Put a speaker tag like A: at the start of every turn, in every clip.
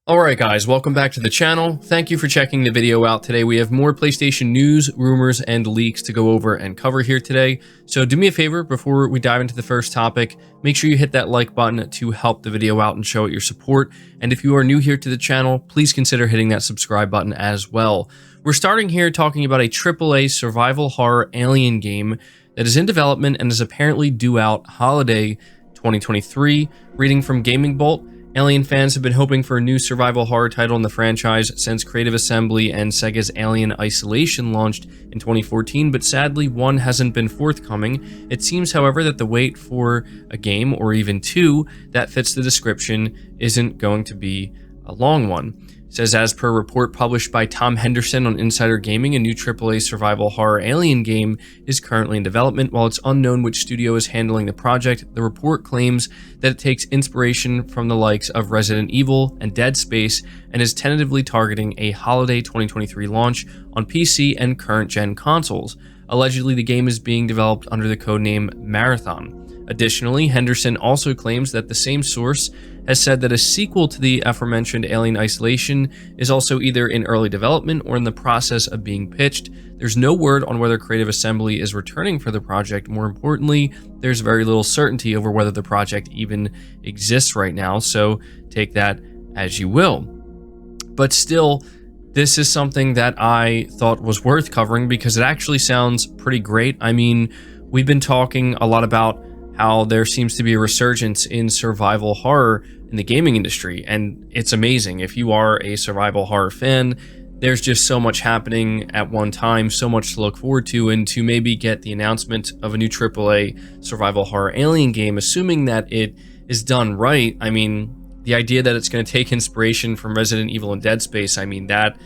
A: Alright guys, welcome back to the channel. Thank you for checking the video out today. We have more PlayStation news, rumors, and leaks to go over and cover here today. So do me a favor before we dive into the first topic, make sure you hit that like button to help the video out and show it your support. And if you are new here to the channel, please consider hitting that subscribe button as well. We're starting here talking about a AAA survival horror alien game that is in development and is apparently due out holiday 2023. Reading from Gaming Bolt, Alien fans have been hoping for a new survival horror title in the franchise since Creative Assembly and Sega's Alien Isolation launched in 2014, but sadly one hasn't been forthcoming. It seems, however, that the wait for a game, or even two, that fits the description isn't going to be a long one. It says, as per a report published by Tom Henderson on Insider Gaming, a new AAA survival horror alien game is currently in development. While it's unknown which studio is handling the project, the report claims that it takes inspiration from the likes of Resident Evil and Dead Space and is tentatively targeting a holiday 2023 launch on PC and current-gen consoles. Allegedly, the game is being developed under the codename Marathon. Additionally, Henderson also claims that the same source has said that a sequel to the aforementioned Alien Isolation is also either in early development or in the process of being pitched. There's no word on whether Creative Assembly is returning for the project. More importantly, there's very little certainty over whether the project even exists right now, so take that as you will. But still, this is something that I thought was worth covering because it actually sounds pretty great. I mean, we've been talking a lot about how there seems to be a resurgence in survival horror in the gaming industry, and it's amazing. If you are a survival horror fan, there's just so much happening at one time, so much to look forward to, and to maybe get the announcement of a new AAA survival horror alien game, assuming that it is done right. I mean, the idea that it's going to take inspiration from Resident Evil and Dead Space, I mean, that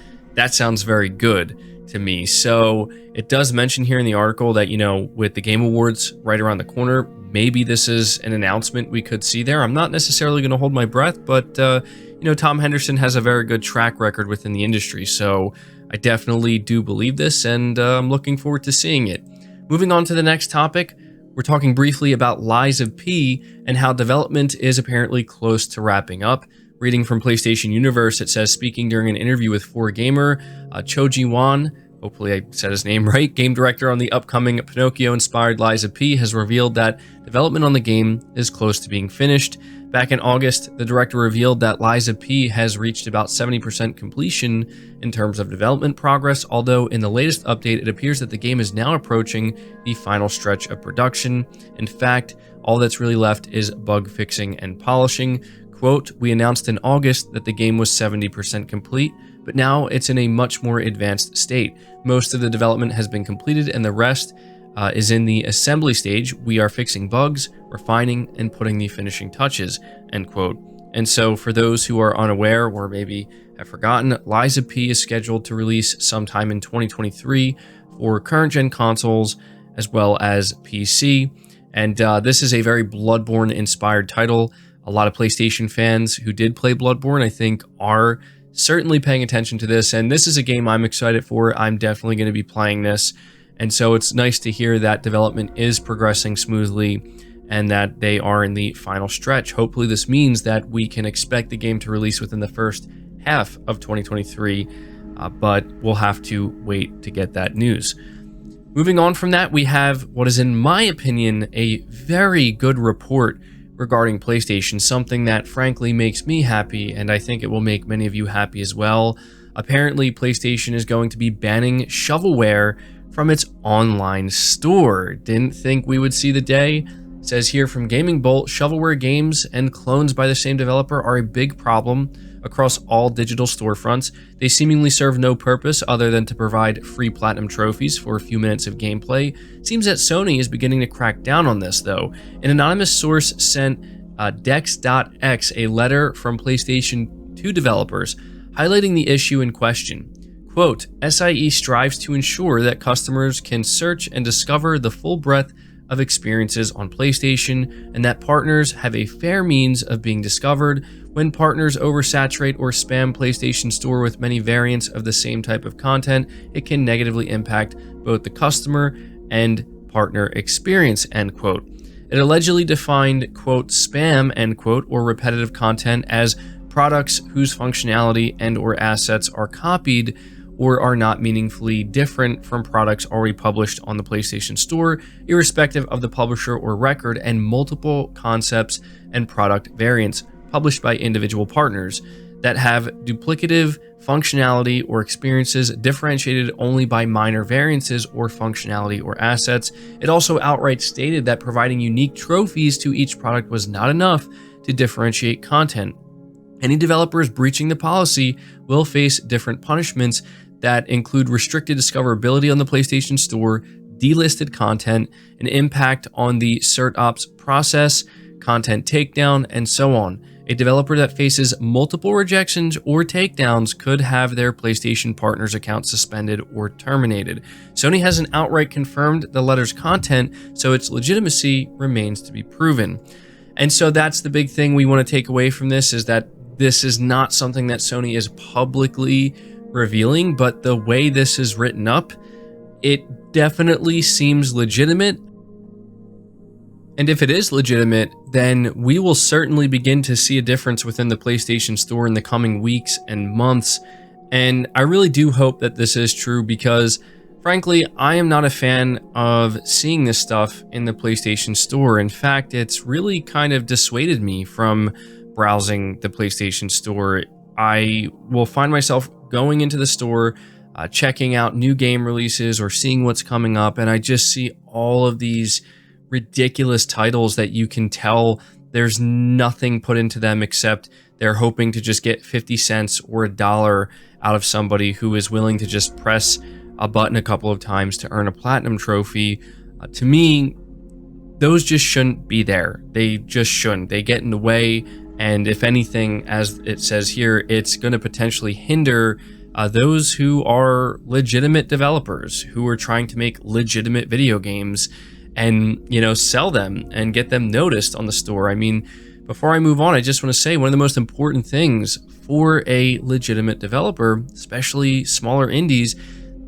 A: sounds very good to me. So it does mention here in the article that, you know, with the Game Awards right around the corner, maybe this is an announcement we could see there. I'm not necessarily going to hold my breath, but, you know, Tom Henderson has a very good track record within the industry, so I definitely do believe this, and I'm looking forward to seeing it. Moving on to the next topic, we're talking briefly about Lies of P and how development is apparently close to wrapping up. Reading from PlayStation Universe, it says, speaking during an interview with 4Gamer, Cho Ji-won, hopefully I said his name right, game director on the upcoming Pinocchio-inspired Lies of P, has revealed that development on the game is close to being finished. Back in August, the director revealed that Lies of P has reached about 70% completion in terms of development progress, although in the latest update, it appears that the game is now approaching the final stretch of production. In fact, all that's really left is bug fixing and polishing. Quote, we announced in August that the game was 70% complete, but now it's in a much more advanced state. Most of the development has been completed and the rest is in the assembly stage. We are fixing bugs, refining, and putting the finishing touches, end quote. And so for those who are unaware or maybe have forgotten, Lies of P is scheduled to release sometime in 2023 for current-gen consoles as well as PC. And this is a very Bloodborne-inspired title. A lot of PlayStation fans who did play Bloodborne, I think, are certainly paying attention to this, and this is a game I'm excited for. I'm definitely going to be playing this, and so it's nice to hear that development is progressing smoothly and that they are in the final stretch. Hopefully this means that we can expect the game to release within the first half of 2023, but we'll have to wait to get that news. Moving on from that, we have what is, in my opinion, a very good report regarding PlayStation, something that frankly makes me happy, and I think it will make many of you happy as well. Apparently, PlayStation is going to be banning shovelware from its online store. Didn't think we would see the day. It says here from Gaming Bolt, shovelware games and clones by the same developer are a big problem across all digital storefronts. They seemingly serve no purpose other than to provide free platinum trophies for a few minutes of gameplay. It seems that Sony is beginning to crack down on this, though. An anonymous source sent Dex.X a letter from PlayStation to developers highlighting the issue in question. Quote, SIE strives to ensure that customers can search and discover the full breadth of experiences on PlayStation, and that partners have a fair means of being discovered. When partners oversaturate or spam PlayStation Store with many variants of the same type of content, it can negatively impact both the customer and partner experience, end quote. It allegedly defined, quote, spam, end quote, or repetitive content as products whose functionality and or assets are copied or are not meaningfully different from products already published on the PlayStation Store, irrespective of the publisher or record, and multiple concepts and product variants published by individual partners that have duplicative functionality or experiences differentiated only by minor variances or functionality or assets. It also outright stated that providing unique trophies to each product was not enough to differentiate content. Any developers breaching the policy will face different punishments that include restricted discoverability on the PlayStation Store, delisted content, an impact on the cert ops process, content takedown, and so on. A developer that faces multiple rejections or takedowns could have their PlayStation partner's account suspended or terminated. Sony hasn't outright confirmed the letter's content, so its legitimacy remains to be proven. And so that's the big thing we want to take away from this, is that this is not something that Sony is publicly revealing, but the way this is written up, it definitely seems legitimate. And if it is legitimate, then we will certainly begin to see a difference within the PlayStation Store in the coming weeks and months. And I really do hope that this is true, because frankly, I am not a fan of seeing this stuff in the PlayStation Store. In fact, it's really kind of dissuaded me from browsing the PlayStation Store. I will find myself going into the store, checking out new game releases or seeing what's coming up, and I just see all of these ridiculous titles that you can tell there's nothing put into them except they're hoping to just get 50 cents or $1 out of somebody who is willing to just press a button a couple of times to earn a platinum trophy. To me, those just shouldn't be there. They just shouldn't. They get in the way, and if anything, as it says here, it's going to potentially hinder those who are legitimate developers who are trying to make legitimate video games and, you know, sell them and get them noticed on the store. I mean, before I move on, I just want to say one of the most important things for a legitimate developer, especially smaller indies,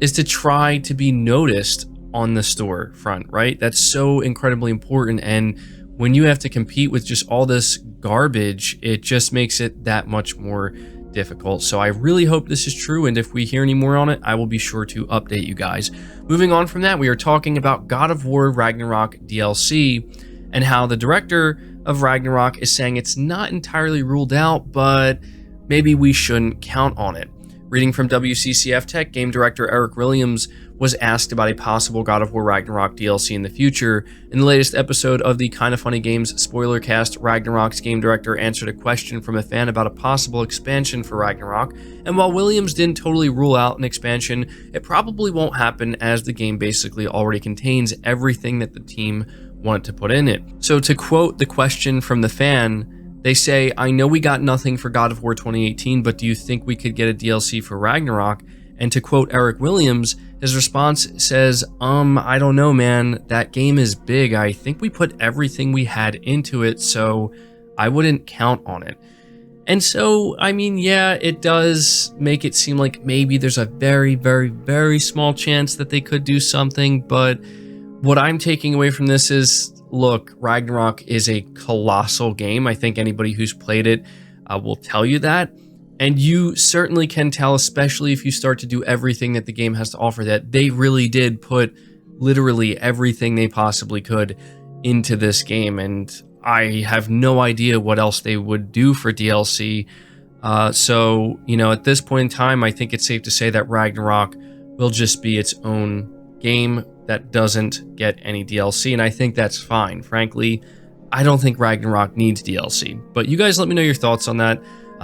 A: is to try to be noticed on the store front, right? That's so incredibly important. And when you have to compete with just all this garbage, it just makes it that much more difficult. So I really hope this is true, and if we hear any more on it, I will be sure to update you guys. Moving on from that, we are talking about God of War Ragnarok DLC and how the director of Ragnarok is saying it's not entirely ruled out, but maybe we shouldn't count on it. Reading from WCCF Tech, game director Eric Williams was asked about a possible God of War Ragnarok DLC in the future. In the latest episode of the Kinda Funny Games spoiler cast, Ragnarok's game director answered a question from a fan about a possible expansion for Ragnarok, and while Williams didn't totally rule out an expansion, it probably won't happen, as the game basically already contains everything that the team wanted to put in it. So to quote the question from the fan, they say, "I know we got nothing for God of War 2018, but do you think we could get a DLC for Ragnarok?" And to quote Eric Williams, his response says, I don't know, man. That game is big. I think we put everything we had into it, so I wouldn't count on it." And so, I mean, yeah, it does make it seem like maybe there's a very, very, very small chance that they could do something, but what I'm taking away from this is, look, Ragnarok is a colossal game. I think anybody who's played it will tell you that. And you certainly can tell, especially if you start to do everything that the game has to offer, that they really did put literally everything they possibly could into this game. And I have no idea what else they would do for DLC. So, you know, at this point in time, I think it's safe to say that Ragnarok will just be its own game that doesn't get any DLC, and I think that's fine. Frankly, I don't think Ragnarok needs DLC, but you guys let me know your thoughts on that.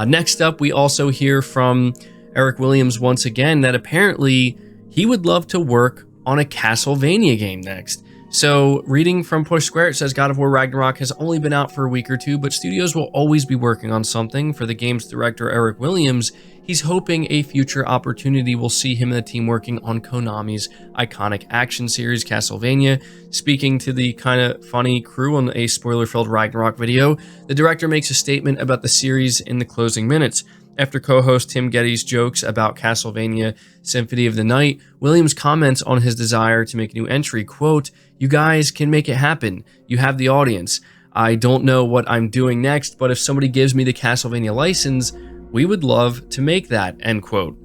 A: Next up, we also hear from Eric Williams once again that apparently he would love to work on a Castlevania game next. So, reading from Push Square, it says God of War Ragnarok has only been out for a week or two, but studios will always be working on something. For the game's director, Eric Williams, he's hoping a future opportunity will see him and the team working on Konami's iconic action series, Castlevania. Speaking to the Kinda Funny crew on a spoiler-filled Ragnarok video, the director makes a statement about the series in the closing minutes. After co-host Tim Geddes jokes about Castlevania Symphony of the Night, Williams comments on his desire to make a new entry, quote, "You guys can make it happen. You have the audience. I don't know what I'm doing next, but if somebody gives me the Castlevania license, we would love to make that, end quote.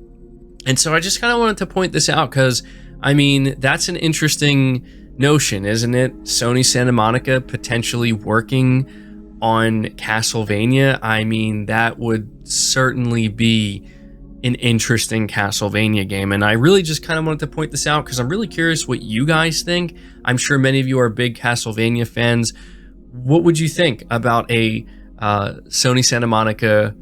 A: And so I just kind of wanted to point this out because, I mean, that's an interesting notion, isn't it? Sony Santa Monica potentially working on Castlevania. I mean, that would certainly be an interesting Castlevania game. And I really just kind of wanted to point this out because I'm really curious what you guys think. I'm sure many of you are big Castlevania fans. What would you think about a Sony Santa Monica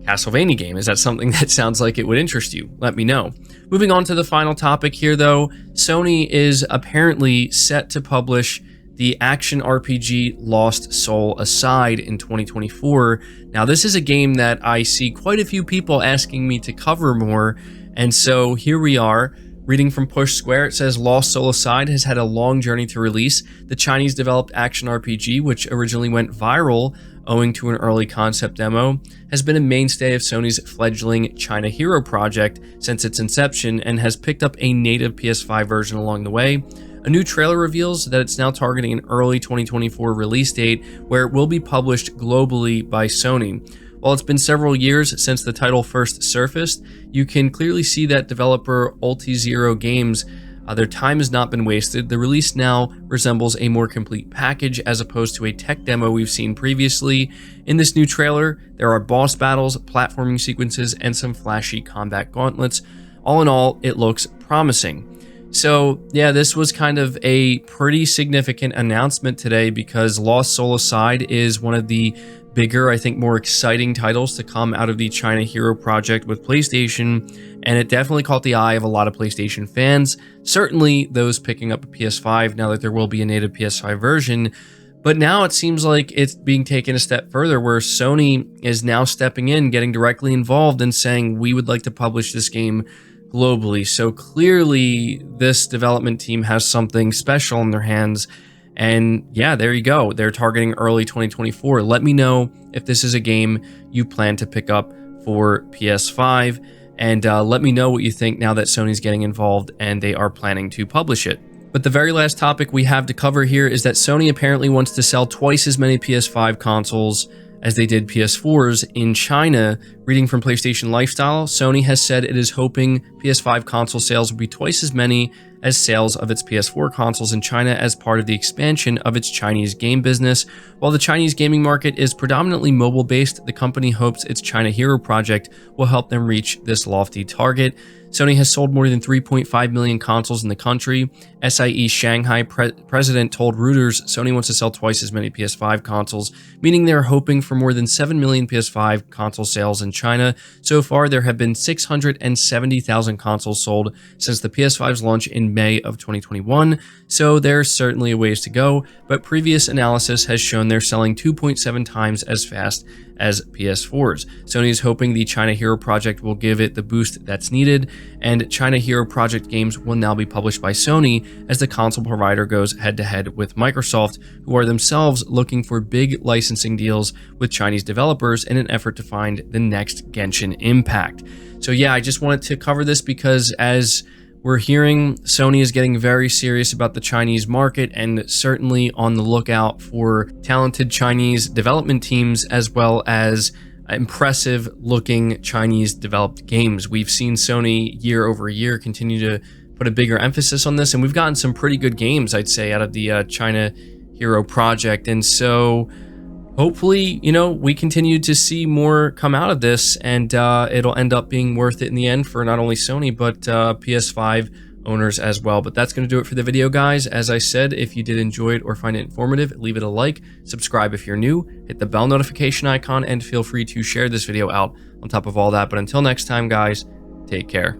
A: Castlevania game? Is that something that sounds like it would interest you? Let me know. Moving on to the final topic here, though, Sony is apparently set to publish the action RPG Lost Soul Aside in 2024. Now, this is a game that I see quite a few people asking me to cover more, and so here we are. Reading from Push Square, it says Lost Soul Aside has had a long journey to release. The Chinese-developed action RPG, which originally went viral owing to an early concept demo, has been a mainstay of Sony's fledgling China Hero project since its inception and has picked up a native PS5 version along the way. A new trailer reveals that it's now targeting an early 2024 release date where it will be published globally by Sony. While it's been several years since the title first surfaced, you can clearly see that developer UltiZero Games, their time has not been wasted. The release now resembles a more complete package as opposed to a tech demo we've seen previously. In this new trailer, there are boss battles, platforming sequences, and some flashy combat gauntlets. All in all, it looks promising. So yeah, this was kind of a pretty significant announcement today because Lost Soul Aside is one of the bigger, I think more exciting titles to come out of the China Hero project with PlayStation, and it definitely caught the eye of a lot of PlayStation fans, certainly those picking up a PS5 now that there will be a native PS5 version. But now it seems like it's being taken a step further where Sony is now stepping in, getting directly involved and saying, we would like to publish this game globally. So clearly this development team has something special in their hands. And yeah, there you go. They're targeting early 2024. Let me know if this is a game you plan to pick up for PS5. And let me know what you think now that Sony's getting involved and they are planning to publish it. But the very last topic we have to cover here is that Sony apparently wants to sell twice as many PS5 consoles as they did PS4s in China. Reading from PlayStation Lifestyle, Sony has said it is hoping PS5 console sales will be twice as many as sales of its PS4 consoles in China as part of the expansion of its Chinese game business. While the Chinese gaming market is predominantly mobile-based, the company hopes its China Hero project will help them reach this lofty target. Sony has sold more than 3.5 million consoles in the country. SIE Shanghai president told Reuters Sony wants to sell twice as many PS5 consoles, meaning they're hoping for more than 7 million PS5 console sales in China. So far, there have been 670,000 consoles sold since the PS5's launch in May of 2021, so there's certainly a ways to go, but previous analysis has shown they're selling 2.7 times as fast as PS4s. Sony is hoping the China Hero project will give it the boost that's needed, and China Hero project games will now be published by Sony as the console provider goes head-to-head with Microsoft, who are themselves looking for big licensing deals with Chinese developers in an effort to find the next Genshin Impact. So yeah, I just wanted to cover this because as we're hearing, Sony is getting very serious about the Chinese market and certainly on the lookout for talented Chinese development teams as well as impressive looking Chinese developed games. We've seen Sony year over year continue to put a bigger emphasis on this, and we've gotten some pretty good games, I'd say, out of the China Hero project. And so hopefully, you know, we continue to see more come out of this, and it'll end up being worth it in the end for not only Sony, but PS5 owners as well. But that's going to do it for the video, guys. As I said, if you did enjoy it or find it informative, leave it a like, subscribe if you're new, hit the bell notification icon, and feel free to share this video out on top of all that. But until next time, guys, take care.